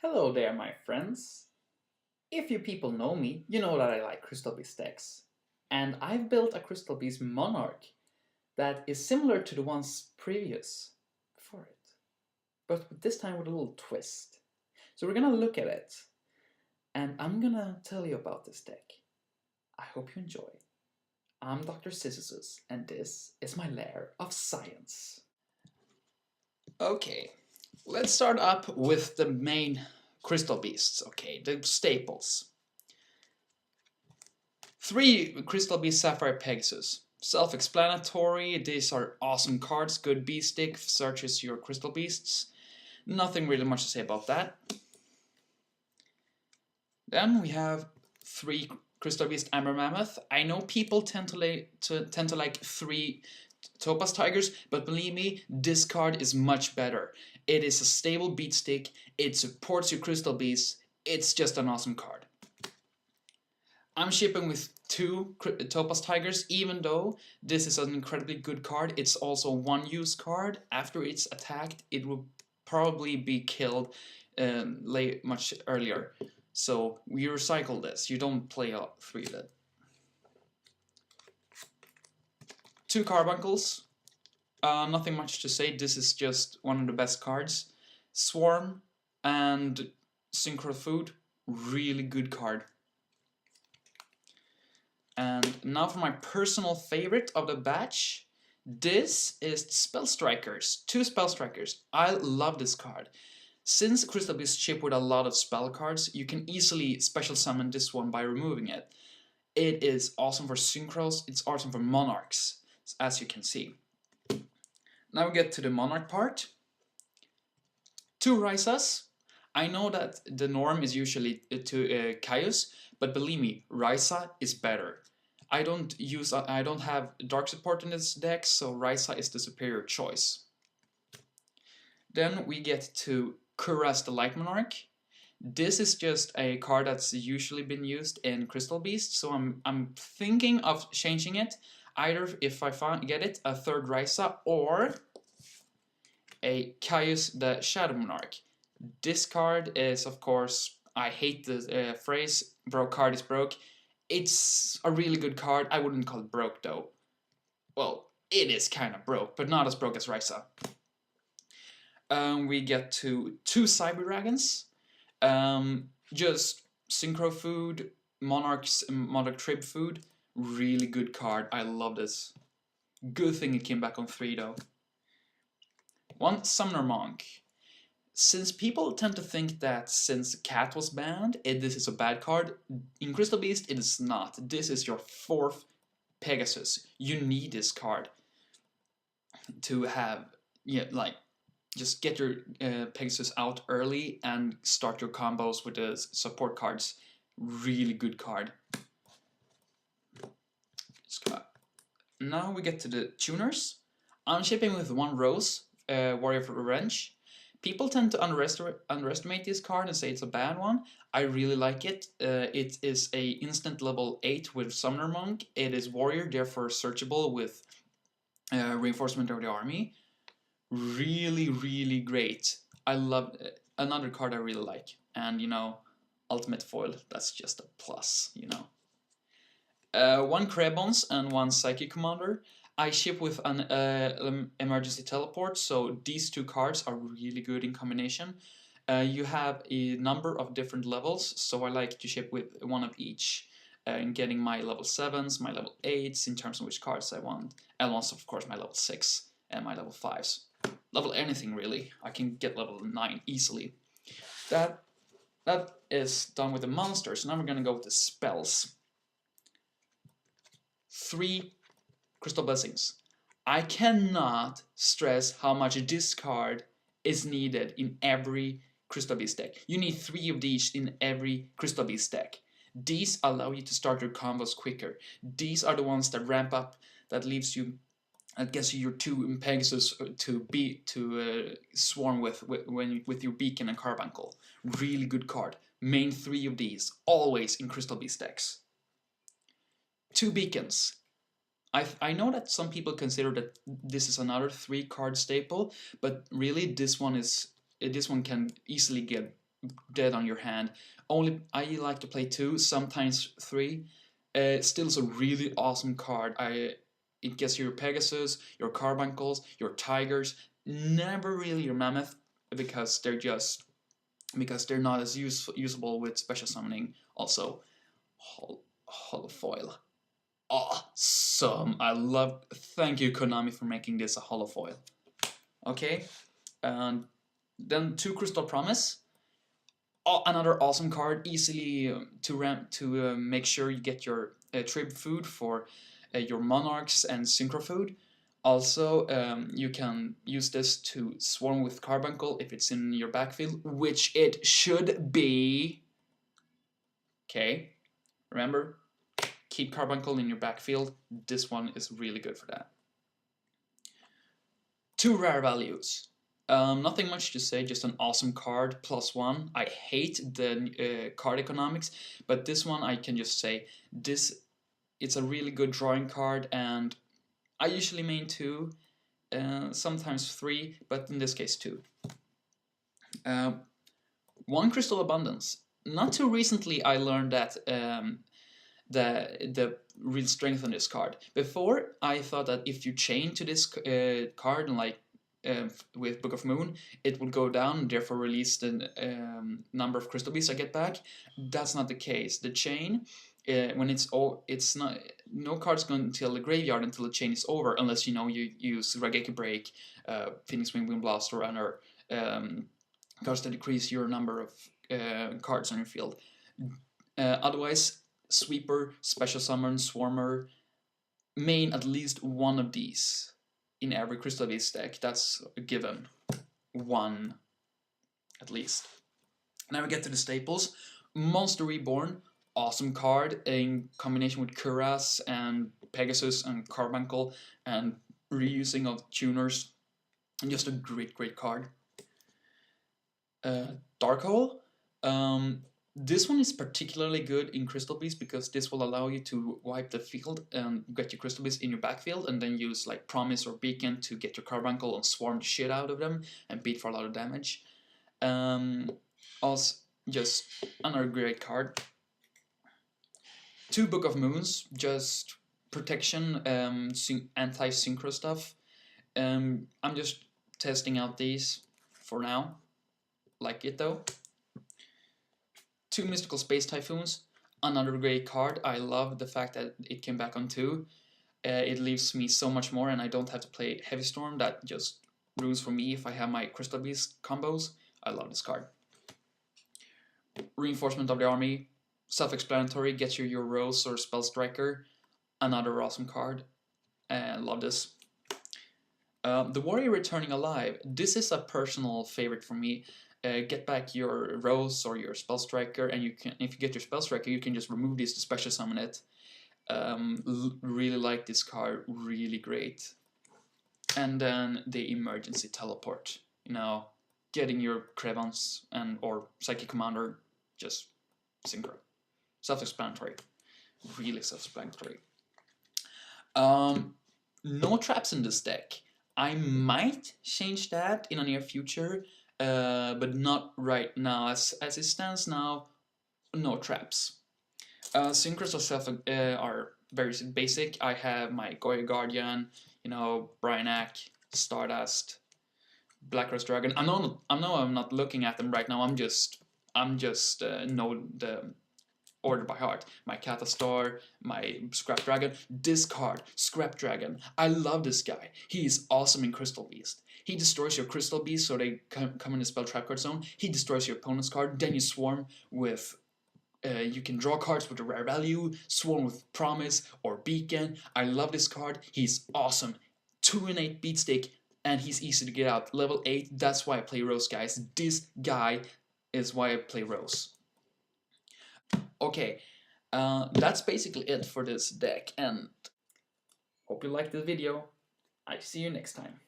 Hello there, my friends. If you people know me, you know that I like Crystal Beast decks. And I've built a Crystal Beast Monarch that is similar to the ones previous before it, but this time with a little twist. So we're gonna look at it, and I'm gonna tell you about this deck. I hope you enjoy. I'm Dr. Sizzozus, and this is my lair of science. Okay, let's start up with the main Crystal Beasts, okay, the staples. 3 Crystal Beast Sapphire Pegasus. Self-explanatory, these are awesome cards, good beast stick, searches your Crystal Beasts. Nothing really much to say about that. Then we have 3 Crystal Beast Amber Mammoth. I know people tend to like 3 Topaz Tigers, but believe me, this card is much better. It is a stable beat stick, it supports your Crystal Beasts, it's just an awesome card. I'm shipping with 2 Topaz Tigers, even though this is an incredibly good card. It's also a one-use card. After it's attacked, it will probably be killed much earlier. So we recycle this. You don't play out 3 of it. 2 Carbuncles. Nothing much to say. This is just one of the best cards. Swarm and Synchro Food. Really good card. And now for my personal favorite of the batch. This is Spell Strikers. 2 Spell Strikers. I love this card. Since Crystal Beast ship with a lot of spell cards, you can easily special summon this one by removing it. It is awesome for Synchros, it's awesome for Monarchs, as you can see. Now we get to the Monarch part. 2 Rysas. I know that the norm is usually to Caius, but believe me, Ryza is better. I don't have dark support in this deck, so Ryza is the superior choice. Then we get to Kuras the Light Monarch. This is just a card that's usually been used in Crystal Beast, so I'm thinking of changing it. Either, if I get it, a 3rd Ryza or a Caius the Shadow Monarch. This card is, of course, I hate the phrase, broke card is broke. It's a really good card. I wouldn't call it broke though. Well, it is kind of broke, but not as broke as Ryza. We get to 2 Cyber Dragons. Just Synchro Food, Monarch Trib Food. Really good card. I love this. Good thing it came back on 3 though. 1 Summoner Monk. Since people tend to think that since Cat was banned, this is a bad card, in Crystal Beast it is not. This is your 4th Pegasus. You need this card to have, just get your Pegasus out early and start your combos with the support cards. Really good card. Now we get to the tuners. I'm shipping with 1 Rose, Warrior for Revenge. People tend to underestimate this card and say it's a bad one. I really like it. It is a instant level 8 with Summoner Monk. It is Warrior, therefore searchable with Reinforcement of the Army. Really, really great. I love it. Another card I really like. And, you know, Ultimate Foil, that's just a plus, you know. 1 Krebons and 1 Psychic Commander. I ship with an emergency teleport, so these 2 cards are really good in combination. You have a number of different levels, so I like to ship with 1 of each, and getting my level 7s, my level 8s in terms of which cards I want, and also of course my level 6 and my level 5s. Level anything really, I can get level 9 easily. That is done with the monsters. Now we're gonna go with the spells. 3 Crystal Blessings. I cannot stress how much this card is needed in every Crystal Beast deck. You need 3 of these in every Crystal Beast deck. These allow you to start your combos quicker. These are the ones that ramp up, that leaves you, that gets you your 2 Pegasus to swarm with your Beacon and Carbuncle. Really good card. Main 3 of these, always in Crystal Beast decks. 2 Beacons. I know that some people consider that this is another 3 card staple, but really this one can easily get dead on your hand. Only I like to play 2, sometimes 3. Still is a really awesome card. It gets your Pegasus, your Carbuncles, your Tigers. Never really your Mammoth because they're not as usable with special summoning. Also, holofoil. Awesome! I love. Thank you, Konami, for making this a holofoil. Okay, and then 2 Crystal Promise. Another awesome card, easily to make sure you get your trib food for your Monarchs and Synchro food. Also, you can use this to swarm with Carbuncle if it's in your backfield, which it should be. Okay, remember, keep Carbuncle in your backfield. This one is really good for that. 2 rare values. Nothing much to say, just an awesome card, +1. I hate the card economics, but this one I can just say, it's a really good drawing card, and I usually main 2, sometimes 3, but in this case 2. 1 Crystal Abundance. Not too recently I learned that the real strength on this card. Before, I thought that if you chain to this card, like with Book of Moon, it will go down and therefore release the number of Crystal Beasts I get back. That's not the case. The chain, when it's not, no cards go until the graveyard until the chain is over, unless you use Raigeki Break, Phoenix Wing, Wind Blast, or other cards that decrease your number of cards on your field. Otherwise, Sweeper, Special Summon, Swarmer, main at least one of these in every Crystal Beast deck. That's a given. 1 at least. Now we get to the staples. Monster Reborn, awesome card in combination with Kuras and Pegasus and Carbuncle and reusing of tuners. And just a great card. Dark Hole. This one is particularly good in Crystal Beast because this will allow you to wipe the field and get your Crystal Beast in your backfield and then use like Promise or Beacon to get your Carbuncle and swarm the shit out of them and beat for a lot of damage. Also, just another great card. 2 Book of Moons, just protection, anti-synchro stuff. I'm just testing out these for now. Like it though. 2 Mystical Space Typhoons, another great card. I love the fact that it came back on 2. It leaves me so much more and I don't have to play Heavy Storm. That just rules for me if I have my Crystal Beast combos. I love this card. Reinforcement of the Army, self-explanatory, gets you your Rose or Spell Striker. Another awesome card. Love this. The Warrior Returning Alive. This is a personal favorite for me. Get back your Rose or your Spell Striker, and you can, if you get your Spell Striker, you can just remove this to special summon it. Really like this card, really great. And then the Emergency Teleport. Getting your Crevons or Psychic Commander, just synchro. Self-explanatory. Really self-explanatory. No traps in this deck. I might change that in the near future. But not right now. As it stands now, no traps. Synchros are very basic. I have my Goya Guardian, Bryanak, Stardust, Black Rose Dragon. I know I'm not looking at them right now. I'm just know the order by heart. My Cathastar, my Scrap Dragon. This card, Scrap Dragon. I love this guy. He's awesome in Crystal Beast. He destroys your Crystal Beast so they come in the spell trap card zone. He destroys your opponent's card. Then you swarm with... you can draw cards with a rare value. Swarm with Promise or Beacon. I love this card. He's awesome. 2 innate beatstick and he's easy to get out. Level 8. That's why I play Rose, guys. This guy is why I play Rose. Okay, that's basically it for this deck, and hope you liked the video. I see you next time.